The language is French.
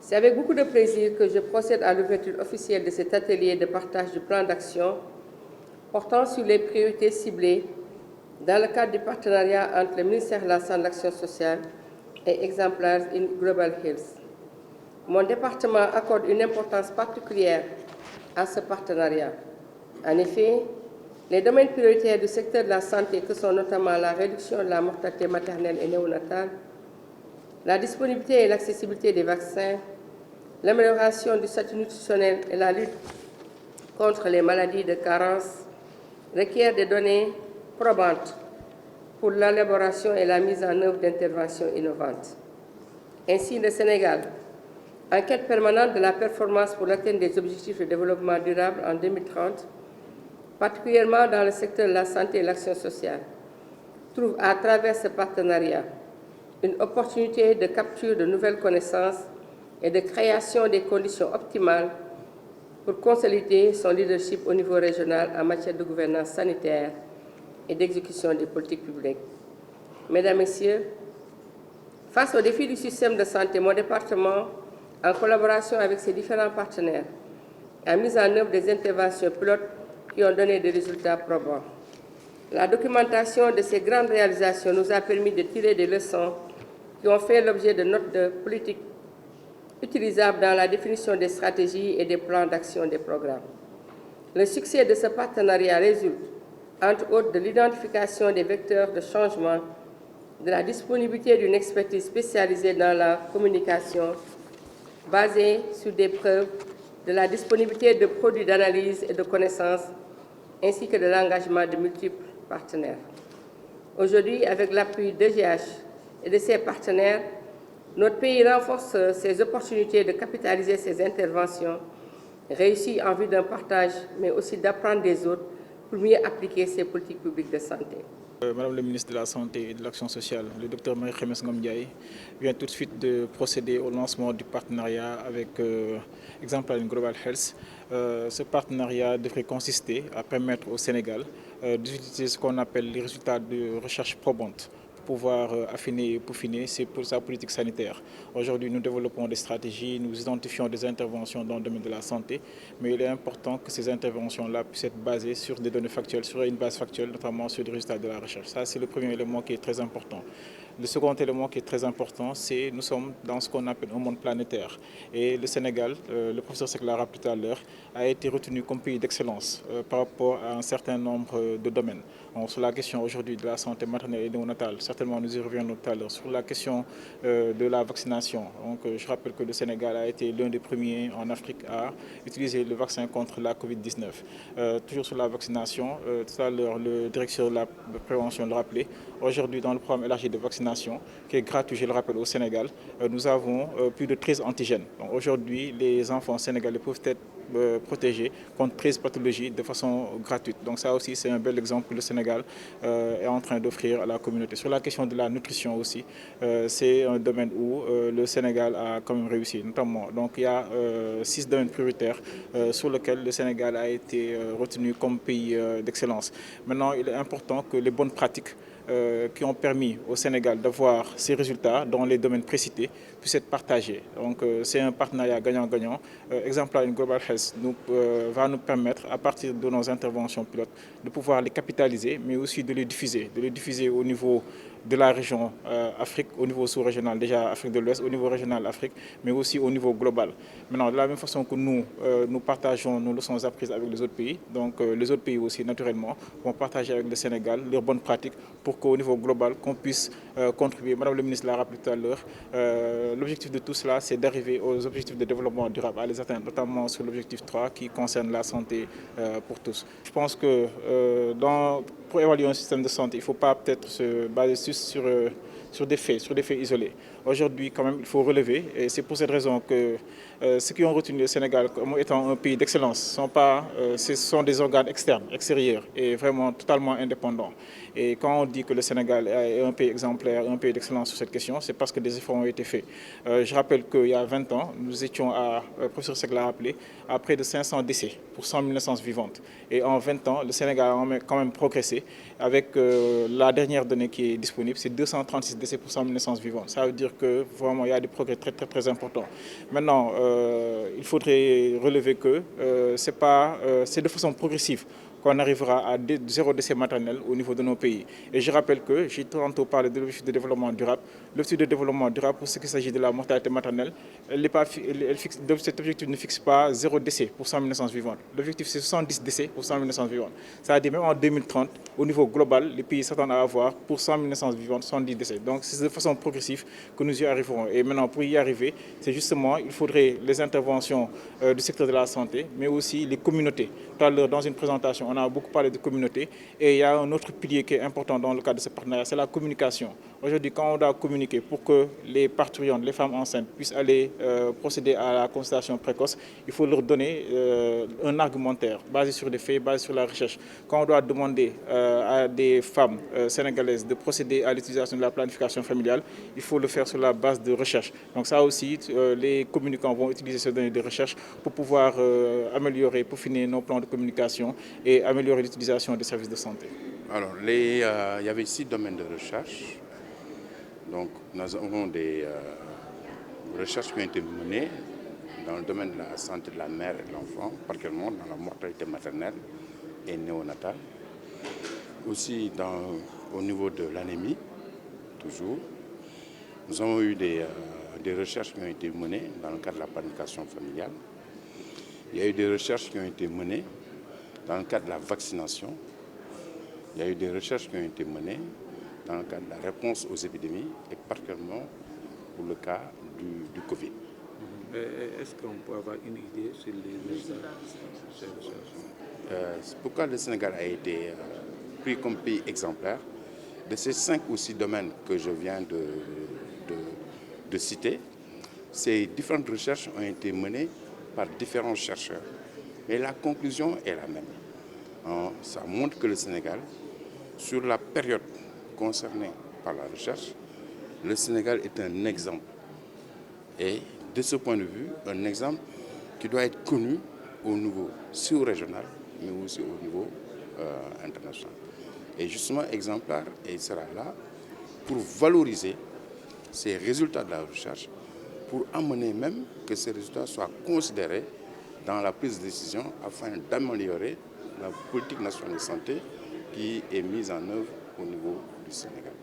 C'est avec beaucoup de plaisir que je procède à l'ouverture officielle de cet atelier de partage du plan d'action portant sur les priorités ciblées dans le cadre du partenariat entre le ministère de la Santé et de l'Action sociale et Exemplars in Global Health. Mon département accorde une importance particulière à ce partenariat. En effet, les domaines prioritaires du secteur de la santé, que sont notamment la réduction de la mortalité maternelle et néonatale, la disponibilité et l'accessibilité des vaccins, l'amélioration du statut nutritionnel et la lutte contre les maladies de carence, requièrent des données probantes pour l'élaboration et la mise en œuvre d'interventions innovantes. Ainsi, le Sénégal, en quête permanente de la performance pour l'atteinte des objectifs de développement durable en 2030, particulièrement dans le secteur de la santé et de l'action sociale, trouve à travers ce partenariat une opportunité de capture de nouvelles connaissances et de création des conditions optimales pour consolider son leadership au niveau régional en matière de gouvernance sanitaire et d'exécution des politiques publiques. Mesdames, Messieurs, face aux défis du système de santé, mon département, en collaboration avec ses différents partenaires, a mis en œuvre des interventions pilotes qui ont donné des résultats probants. La documentation de ces grandes réalisations nous a permis de tirer des leçons qui ont fait l'objet de notes de politique utilisables dans la définition des stratégies et des plans d'action des programmes. Le succès de ce partenariat résulte, entre autres, de l'identification des vecteurs de changement, de la disponibilité d'une expertise spécialisée dans la communication basée sur des preuves, de la disponibilité de produits d'analyse et de connaissances, ainsi que de l'engagement de multiples partenaires. Aujourd'hui, avec l'appui d'EGH et de ses partenaires, notre pays renforce ses opportunités de capitaliser ses interventions, réussies en vue d'un partage, mais aussi d'apprendre des autres pour mieux appliquer ses politiques publiques de santé. Madame le ministre de la Santé et de l'Action sociale, le Dr Marie-Khemesse Ngom Ndiaye, vient tout de suite de procéder au lancement du partenariat avec Exemplars in Global Health. Ce partenariat devrait consister à permettre au Sénégal d'utiliser ce qu'on appelle les résultats de recherche probante pour pouvoir affiner et peaufiner sa politique sanitaire. Aujourd'hui, nous développons des stratégies, nous identifions des interventions dans le domaine de la santé, mais il est important que ces interventions-là puissent être basées sur des données factuelles, sur une base factuelle, notamment sur les résultats de la recherche. Ça, c'est le premier élément qui est très important. Le second élément qui est très important, c'est que nous sommes dans ce qu'on appelle un monde planétaire. Et le Sénégal, le professeur Seck l'a rappelé tout à l'heure, a été retenu comme pays d'excellence par rapport à un certain nombre de domaines. Sur la question aujourd'hui de la santé maternelle et néonatale, certainement nous y reviendrons tout à l'heure. Sur la question de la vaccination, donc, je rappelle que le Sénégal a été l'un des premiers en Afrique à utiliser le vaccin contre la Covid-19. Toujours sur la vaccination, tout à l'heure, le directeur de la prévention le rappelait. Aujourd'hui, dans le programme élargi de vaccination, qui est gratuit, je le rappelle, au Sénégal, nous avons plus de 13 antigènes. Aujourd'hui, les enfants sénégalais peuvent être protégés contre 13 pathologies de façon gratuite. Donc ça aussi, c'est un bel exemple que le Sénégal est en train d'offrir à la communauté. Sur la question de la nutrition aussi, c'est un domaine où le Sénégal a quand même réussi, notamment. Donc il y a 6 domaines prioritaires sur lesquels le Sénégal a été retenu comme pays d'excellence. Maintenant, il est important que les bonnes pratiques qui ont permis au Sénégal d'avoir ces résultats dans les domaines précités puissent être partagés. Donc c'est un partenariat gagnant-gagnant. Exemplars in Global Health va nous permettre, à partir de nos interventions pilotes, de pouvoir les capitaliser, mais aussi de les diffuser au niveau de la région Afrique, au niveau sous-régional, déjà Afrique de l'Ouest, au niveau régional Afrique, mais aussi au niveau global. Maintenant, de la même façon que nous partageons nos leçons apprises avec les autres pays, donc les autres pays aussi, naturellement, vont partager avec le Sénégal leurs bonnes pratiques pour qu'au niveau global, qu'on puisse contribuer. Madame le ministre l'a rappelé tout à l'heure, l'objectif de tout cela, c'est d'arriver aux objectifs de développement durable, à les atteindre, notamment sur l'objectif 3 qui concerne la santé pour tous. Je pense que pour évaluer un système de santé, il ne faut pas peut-être se baser sur des faits isolés. Aujourd'hui, quand même, il faut relever, et c'est pour cette raison que ceux qui ont retenu le Sénégal comme étant un pays d'excellence ce sont des organes externes, extérieurs, et vraiment totalement indépendants. Et quand on dit que le Sénégal est un pays exemplaire, un pays d'excellence sur cette question, c'est parce que des efforts ont été faits. Je rappelle qu'il y a 20 ans, nous étions, le professeur Seck l'a rappelé, à près de 500 décès pour 100 000 naissances vivantes. Et en 20 ans, le Sénégal a quand même progressé avec la dernière donnée qui est disponible, c'est 236 décès pour 100 000 naissances vivantes. Ça veut dire que vraiment il y a des progrès très importants. Maintenant, il faudrait relever que c'est de façon progressive qu'on arrivera à zéro décès maternel au niveau de nos pays. Et je rappelle que j'ai tantôt parlé de l'objectif de développement durable. L'objectif de développement durable, pour ce qui s'agit de la mortalité maternelle, cet objectif ne fixe pas zéro décès pour 100 000 naissances vivantes. L'objectif, c'est 70 décès pour 100 000 naissances vivantes. C'est-à-dire même en 2030, au niveau global, les pays s'attendent à avoir pour 100 000 naissances vivantes 70 décès. Donc c'est de façon progressive que nous y arriverons. Et maintenant, pour y arriver, c'est justement, il faudrait les interventions du secteur de la santé, mais aussi les communautés. Tout à l'heure, dans une présentation, on a beaucoup parlé de communauté et il y a un autre pilier qui est important dans le cadre de ce partenariat, c'est la communication. Aujourd'hui, quand on doit communiquer pour que les parturientes, les femmes enceintes puissent aller procéder à la consultation précoce, il faut leur donner un argumentaire basé sur des faits, basé sur la recherche. Quand on doit demander à des femmes sénégalaises de procéder à l'utilisation de la planification familiale, il faut le faire sur la base de recherche. Donc ça aussi, les communicants vont utiliser ces données de recherche pour pouvoir améliorer, peaufiner nos plans de communication et améliorer l'utilisation des services de santé. Alors, il y avait 6 domaines de recherche. Donc, nous avons des recherches qui ont été menées dans le domaine de la santé de la mère et de l'enfant, particulièrement dans la mortalité maternelle et néonatale. Aussi au niveau de l'anémie, toujours. Nous avons eu des recherches qui ont été menées dans le cadre de la planification familiale. Il y a eu des recherches qui ont été menées dans le cadre de la vaccination. Il y a eu des recherches qui ont été menées dans le cadre de la réponse aux épidémies et particulièrement pour le cas du Covid. Est-ce qu'on peut avoir une idée sur les résultats de ces recherches? C'est pourquoi le Sénégal a été pris comme pays exemplaire. De ces 5 ou 6 domaines que je viens de citer, ces différentes recherches ont été menées par différents chercheurs. Mais la conclusion est la même. Ça montre que le Sénégal, sur la période concernée par la recherche, le Sénégal est un exemple. Et de ce point de vue, un exemple qui doit être connu au niveau sous-régional, mais aussi au niveau international. Et justement exemplaire, et il sera là pour valoriser ces résultats de la recherche, pour amener même que ces résultats soient considérés dans la prise de décision afin d'améliorer la politique nationale de santé qui est mise en œuvre au niveau du Sénégal.